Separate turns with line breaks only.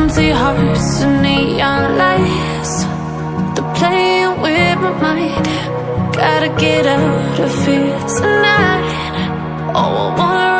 empty hearts and neon lights. They're playing with my mind. Gotta get out of here tonight. Oh, I wanna